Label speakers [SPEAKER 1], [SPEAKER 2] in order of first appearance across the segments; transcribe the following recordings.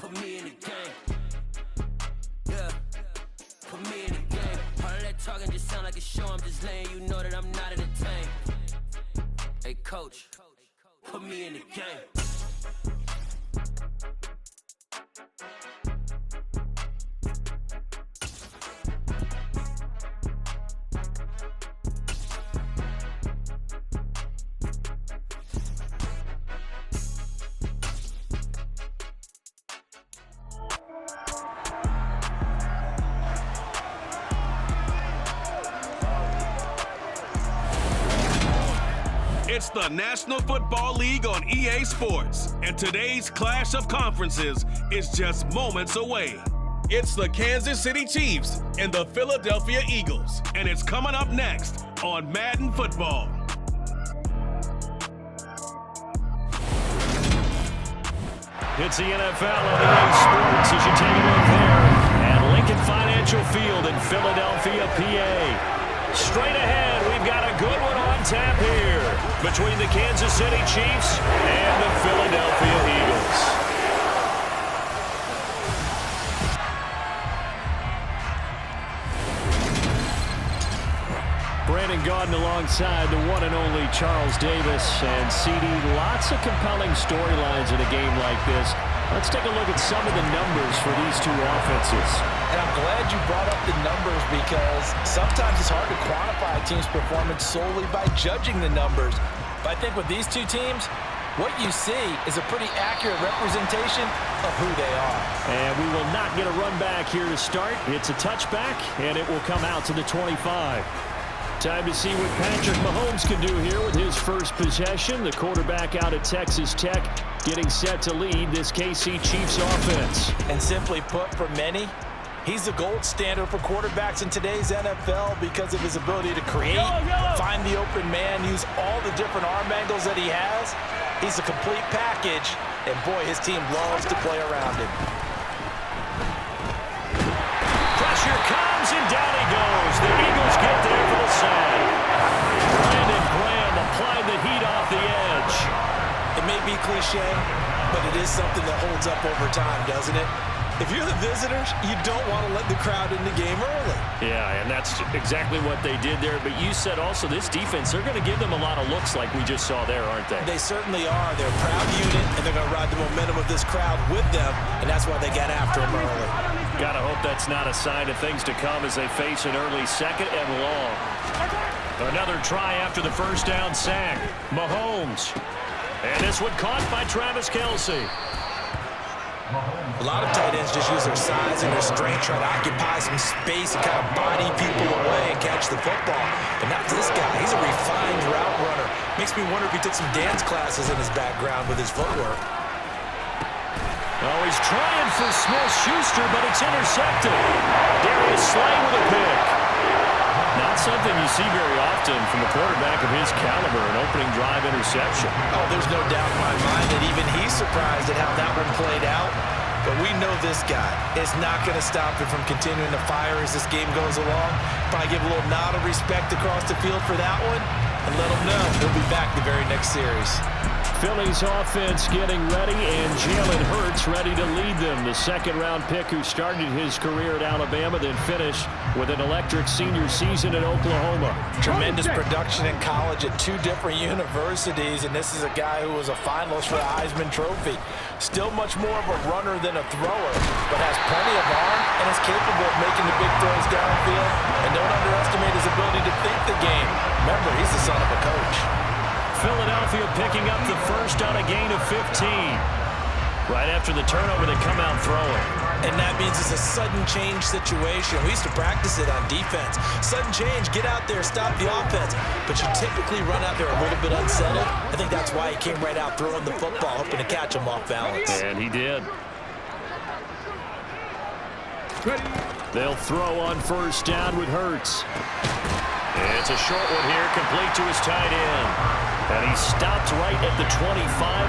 [SPEAKER 1] put me in the game. Yeah, put me in the game. All of that talking just sound like a show. I'm just letting you know that I'm not entertained. Hey, coach, put me in the game.
[SPEAKER 2] It's the National Football League on EA Sports, and today's clash of conferences is just moments away. It's the Kansas City Chiefs and the Philadelphia Eagles, and it's coming up next on Madden Football.
[SPEAKER 3] It's the NFL on EA Sports as you take a look there at Lincoln Financial Field in Philadelphia, PA. Straight ahead, we've got a good one on tap here between the Kansas City Chiefs and the Philadelphia Eagles. Brandon Gaudin alongside the one and only Charles Davis. And CD, lots of compelling storylines in a game like this. Let's take a look at some of the numbers for these two offenses.
[SPEAKER 4] And I'm glad you brought up the numbers because sometimes it's hard to quantify a team's performance solely by judging the numbers. But I think with these two teams, what you see is a pretty accurate representation of who they are.
[SPEAKER 3] And we will not get a run back here to start. It's a touchback, and it will come out to the 25. Time to see what Patrick Mahomes can do here with his first possession. The quarterback out at Texas Tech getting set to lead this KC Chiefs offense.
[SPEAKER 4] And simply put, for many, he's the gold standard for quarterbacks in today's NFL because of his ability to create, find the open man, use all the different arm angles that he has. He's a complete package, and boy, his team loves to play around him.
[SPEAKER 3] Pressure comes, and down he goes. The Eagles get there for the sack. Brandon Graham applied the heat off the edge.
[SPEAKER 4] It may be cliche, but it is something that holds up over time, doesn't it? If you're the visitors, you don't want to let the crowd in the game early.
[SPEAKER 3] Yeah, and that's exactly what they did there. But you said also this defense, they're going to give them a lot of looks like we just saw there, aren't they?
[SPEAKER 4] They certainly are. They're a proud unit, and they're going to ride the momentum of this crowd with them, and that's why they got after them early.
[SPEAKER 3] Gotta hope that's not a sign of things to come as they face an early second and long. Another try after the first down sack. Mahomes. And this one caught by Travis Kelce.
[SPEAKER 4] A lot of tight ends just use their size and their strength, try to occupy some space and kind of body people away and catch the football. But not this guy. He's a refined route runner. Makes me wonder if he took some dance classes in his background with his footwork.
[SPEAKER 3] Oh, he's trying for Smith-Schuster, but it's intercepted. Darius Slay with a pick. Not something you see very often from a quarterback of his caliber, an opening drive interception.
[SPEAKER 4] Oh, there's no doubt in my mind that even he's surprised at how that one played out. But we know this guy is not going to stop him from continuing to fire as this game goes along. Probably give a little nod of respect across the field for that one and let him know he'll be back the very next series.
[SPEAKER 3] Philly's offense getting ready, and Jalen Hurts ready to lead them. The second-round pick who started his career at Alabama, then finished with an electric senior season at Oklahoma.
[SPEAKER 4] Tremendous production in college at two different universities, and this is a guy who was a finalist for the Heisman Trophy. Still much more of a runner than a thrower, but has plenty of arm and is capable of making the big throws downfield. And don't underestimate his ability to think the game. Remember, he's the son of a coach.
[SPEAKER 3] Philadelphia picking up the first on a gain of 15. Right after the turnover, they come out throwing.
[SPEAKER 4] And that means it's a sudden change situation. We used to practice it on defense. Sudden change, get out there, stop the offense. But you typically run out there a little bit unsettled. I think that's why he came right out throwing the football, hoping to catch him off balance.
[SPEAKER 3] And he did. They'll throw on first down with Hurts. It's a short one here, complete to his tight end. And he stopped right at the 25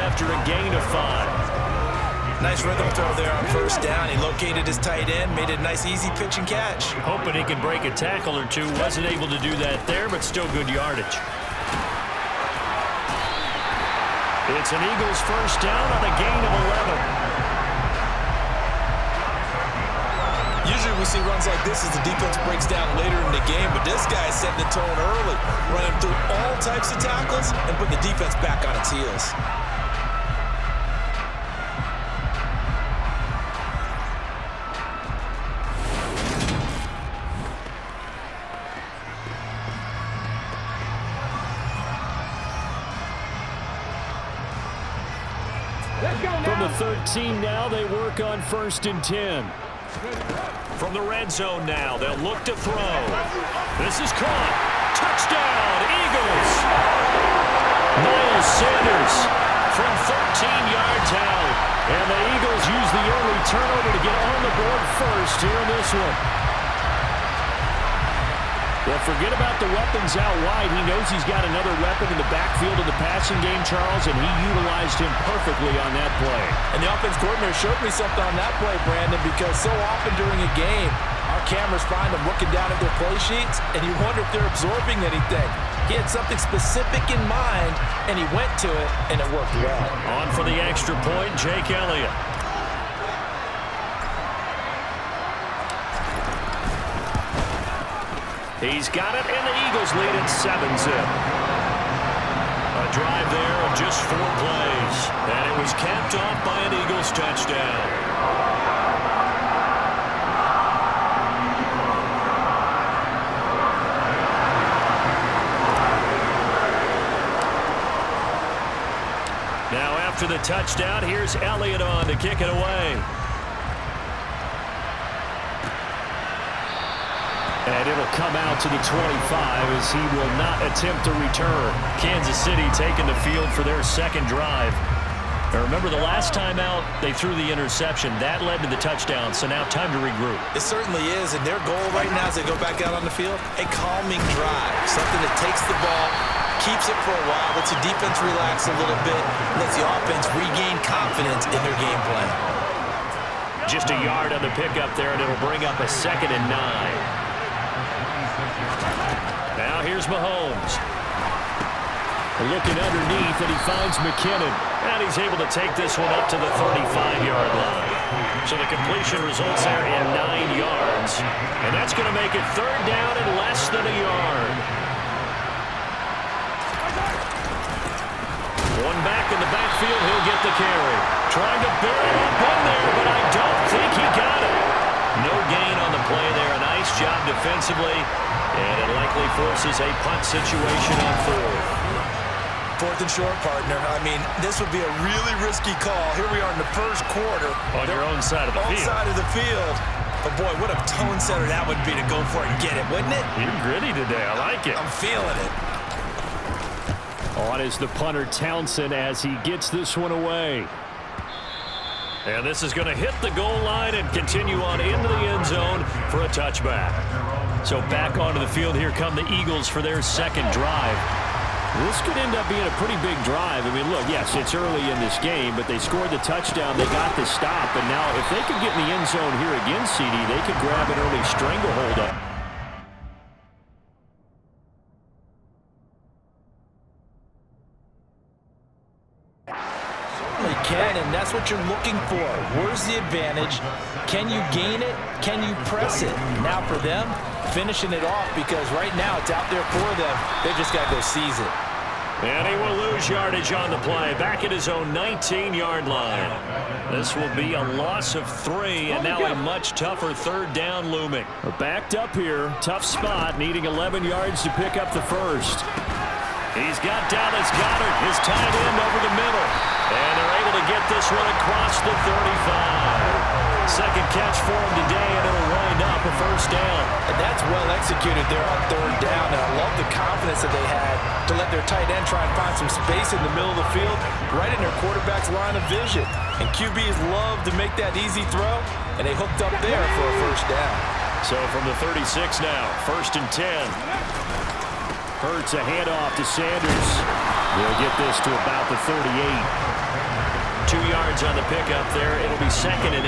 [SPEAKER 3] after a gain of 5.
[SPEAKER 4] Nice rhythm throw there on first down. He located his tight end, made a nice easy pitch and catch.
[SPEAKER 3] Hoping he can break a tackle or two. Wasn't able to do that there, but still good yardage. It's an Eagles first down on a gain of 11.
[SPEAKER 4] we see runs like this as the defense breaks down later in the game, but this guy is setting the tone early, running through all types of tackles and putting the defense back on its heels.
[SPEAKER 3] From the 13 now, they work on 1st and 10. From the red zone now, they'll look to throw. This is caught. Touchdown, Eagles! Miles Sanders from 13 yards out. And the Eagles use the early turnover to get on the board first here in this one. Well, forget about the weapons out wide. He knows he's got another weapon in the backfield of the passing game, Charles, and he utilized him perfectly on that play.
[SPEAKER 4] And the offense coordinator showed me something on that play, Brandon, because so often during a game, our cameras find them looking down at their play sheets, and you wonder if they're absorbing anything. He had something specific in mind, and he went to it, and it worked well.
[SPEAKER 3] On for the extra point, Jake Elliott. He's got it, and the Eagles lead at 7-zip. A drive there of just 4 plays, and it was capped off by an Eagles touchdown. Now after the touchdown, here's Elliott on to kick it away. And it'll come out to the 25 as he will not attempt to return. Kansas City taking the field for their second drive. Now remember, the last time out, they threw the interception. That led to the touchdown, so now time to regroup.
[SPEAKER 4] It certainly is, and their goal right now as they go back out on the field, a calming drive, something that takes the ball, keeps it for a while, lets the defense relax a little bit, lets the offense regain confidence in their game plan.
[SPEAKER 3] Just a yard on the pickup there, and it'll bring up a 2nd and 9. Now here's Mahomes. Looking underneath, and he finds McKinnon. And he's able to take this one up to the 35-yard line. So the completion results there in 9 yards. And that's going to make it 3rd down and less than a yard. One back in the backfield, he'll get the carry. Trying to bury it up in there, but I don't think he got it. No gain on the play there. A nice job defensively. And it likely forces a punt situation on 4th.
[SPEAKER 4] 4th and short, partner. I mean, this would be a really risky call. Here we are in the first quarter.
[SPEAKER 3] On your own side of the field.
[SPEAKER 4] Side of the field. But, boy, what a tone setter that would be to go for it and get it, wouldn't it?
[SPEAKER 3] You're gritty today. I like it.
[SPEAKER 4] I'm feeling it.
[SPEAKER 3] On is the punter, Townsend, as he gets this one away. And this is going to hit the goal line and continue on into the end zone for a touchback. So back onto the field, here come the Eagles for their second drive. This could end up being a pretty big drive. I mean, look, yes, it's early in this game, but they scored the touchdown. They got the stop, and now if they could get in the end zone here again, CD, they could grab an early stranglehold up.
[SPEAKER 4] Can, and that's what you're looking for. Where's the advantage? Can you gain it? Can you press it? Now for them, finishing it off, because right now it's out there for them. They just got to go seize it.
[SPEAKER 3] And he will lose yardage on the play, back at his own 19-yard line. This will be a loss of 3, and now a much tougher 3rd down looming. Backed up here, tough spot, needing 11 yards to pick up the first. He's got Dallas Goedert, his tight end, over the middle. And they're able to get this one across the 35. Second catch for him today, and it'll wind up a 1st down.
[SPEAKER 4] And that's well executed there on 3rd down. And I love the confidence that they had to let their tight end try and find some space in the middle of the field, right in their quarterback's line of vision. And QBs love to make that easy throw, and they hooked up there for a 1st down.
[SPEAKER 3] So from the 36 now, 1st and 10. Hurts a handoff to Sanders. They'll get this to about the 38. 2 yards on the pickup there. It'll be 2nd and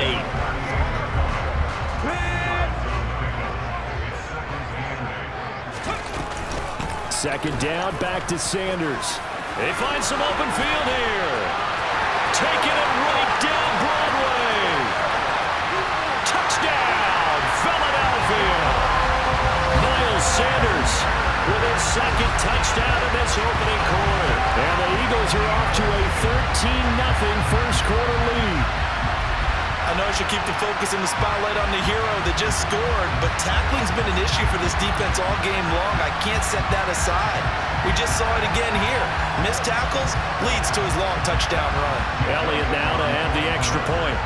[SPEAKER 3] 8. Second down, back to Sanders. They find some open field here. Taking it right down Broadway. Touchdown, Philadelphia. touchdown in this opening quarter. And the Eagles are off to a 13-0 first quarter lead.
[SPEAKER 4] I know I should keep the focus and the spotlight on the hero that just scored, but tackling's been an issue for this defense all game long. I can't set that aside. We just saw it again here. Missed tackles leads to his long touchdown run.
[SPEAKER 3] Elliott now to have the extra point.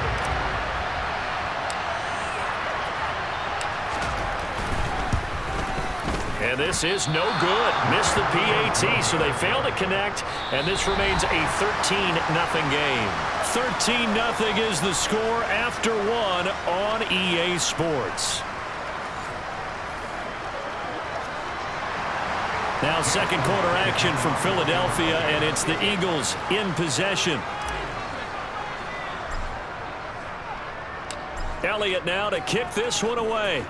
[SPEAKER 3] And this is no good. Missed the PAT, so they fail to connect, and this remains a 13-0 game. 13-0 is the score after one on EA Sports. Now second quarter action from Philadelphia, and it's the Eagles in possession. Elliott now to kick this one away.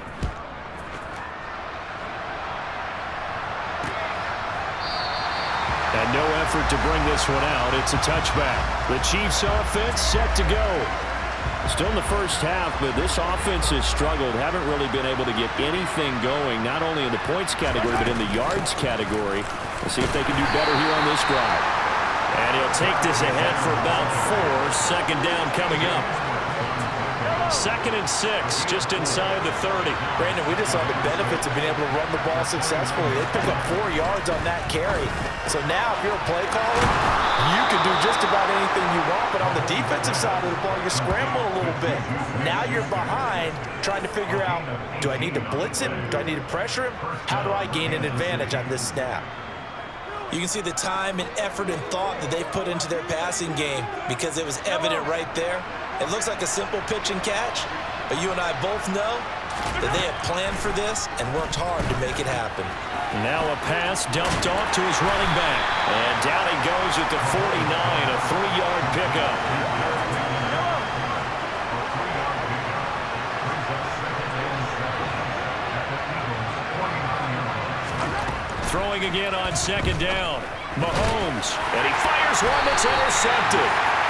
[SPEAKER 3] And no effort to bring this one out. It's a touchback. The Chiefs offense set to go. Still in the first half, but this offense has struggled. Haven't really been able to get anything going, not only in the points category, but in the yards category. We'll see if they can do better here on this drive. And he'll take this ahead for about 4. Second down coming up. 2nd and 6, just inside the 30.
[SPEAKER 4] Brandon, we just saw the benefits of being able to run the ball successfully. They picked up 4 yards on that carry. So now if you're a play caller, you can do just about anything you want, but on the defensive side of the ball, you're scrambling a little bit. Now you're behind trying to figure out, do I need to blitz him? Do I need to pressure him? How do I gain an advantage on this snap? You can see the time and effort and thought that they've put into their passing game because it was evident right there. It looks like a simple pitch and catch, but you and I both know that they have planned for this and worked hard to make it happen.
[SPEAKER 3] Now a pass dumped off to his running back. And down he goes at the 49, a 3-yard pickup. Throwing again on second down. Mahomes, and he fires one that's intercepted.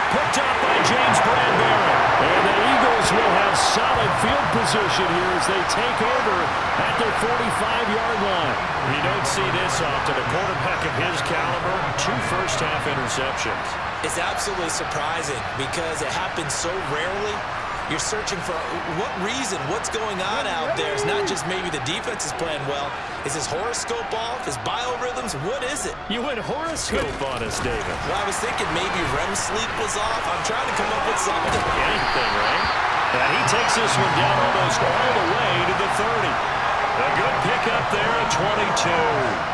[SPEAKER 3] Picked up by James Bradbury. And the Eagles will have solid field position here as they take over at their 45-yard line. You don't see this often. A quarterback of his caliber, 2 first-half interceptions.
[SPEAKER 4] It's absolutely surprising because it happens so rarely. You're searching for what reason, what's going on out there. It's not just maybe the defense is playing well. Is his horoscope off? His biorhythms? What is it?
[SPEAKER 3] You went horoscope on us, David.
[SPEAKER 4] Well, I was thinking maybe REM sleep was off. I'm trying to come up with something.
[SPEAKER 3] Anything, right? And he takes this one down almost all the way to the 30. A good pickup there at 22.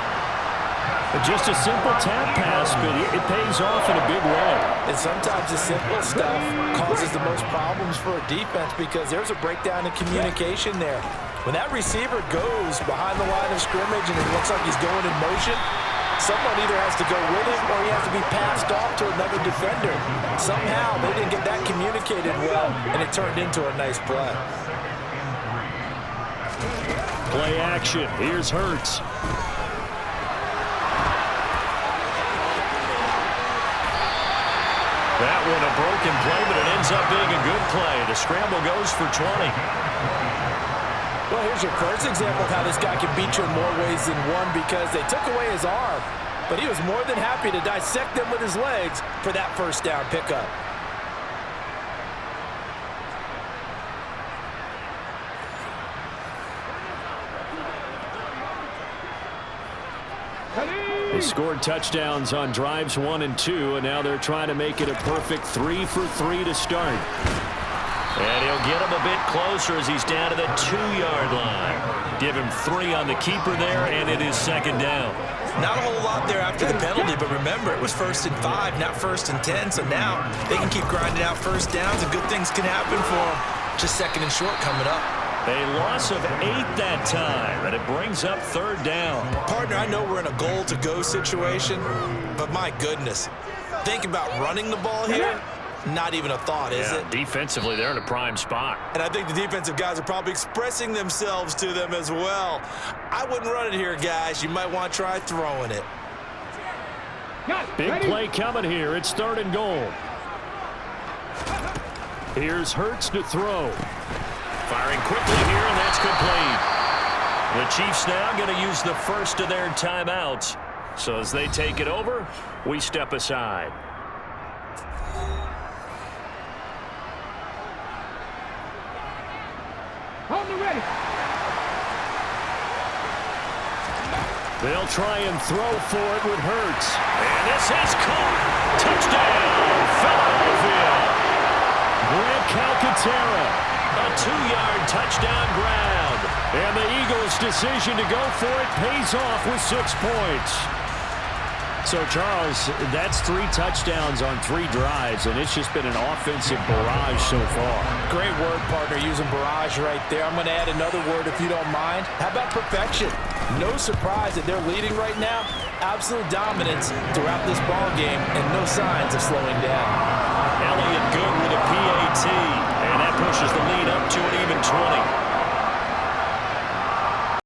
[SPEAKER 3] Just a simple tap pass, but it pays off in a big way.
[SPEAKER 4] And sometimes the simple stuff causes the most problems for a defense because there's a breakdown in communication there. When that receiver goes behind the line of scrimmage and it looks like he's going in motion, someone either has to go with him or he has to be passed off to another defender. Somehow they didn't get that communicated well, and it turned into a nice play.
[SPEAKER 3] Play action. Here's Hurts. That one a broken play, but it ends up being a good play. The scramble goes for 20.
[SPEAKER 4] Well, here's your first example of how this guy can beat you in more ways than one because they took away his arm, but he was more than happy to dissect them with his legs for that first down pickup.
[SPEAKER 3] They scored touchdowns on drives 1 and 2, and now they're trying to make it a perfect 3 for 3 to start. And he'll get him a bit closer as he's down to the 2-yard line. Give him 3 on the keeper there, and it is second down.
[SPEAKER 4] Not a whole lot there after the penalty, but remember, it was 1st and 5, not 1st and 10, so now they can keep grinding out first downs, and good things can happen for them. Just 2nd and short coming up.
[SPEAKER 3] A loss of 8 that time, and it brings up 3rd down.
[SPEAKER 4] Partner, I know we're in a goal-to-go situation, but my goodness, think about running the ball here. Not even a thought, is it?
[SPEAKER 3] Defensively, they're in a prime spot.
[SPEAKER 4] And I think the defensive guys are probably expressing themselves to them as well. I wouldn't run it here, guys. You might want to try throwing it.
[SPEAKER 3] Big play coming here. It's 3rd and goal. Here's Hurts to throw. Firing quickly here, and that's complete. The Chiefs now going to use the first of their timeouts So as they take it over, we step aside.
[SPEAKER 5] On the ready.
[SPEAKER 3] They'll try and throw for it with Hurts. And this is caught. Touchdown, Philadelphia. Grant Calcaterra, a 2-yard touchdown grab. And the Eagles' decision to go for it pays off with 6 points. So, Charles, that's 3 touchdowns on 3 drives, and it's just been an offensive barrage so far.
[SPEAKER 4] Great word, partner, using barrage right there. I'm going to add another word if you don't mind. How about perfection? No surprise that they're leading right now. Absolute dominance throughout this ball game and no signs of slowing down.
[SPEAKER 3] Elliott good with a PAT, and that pushes the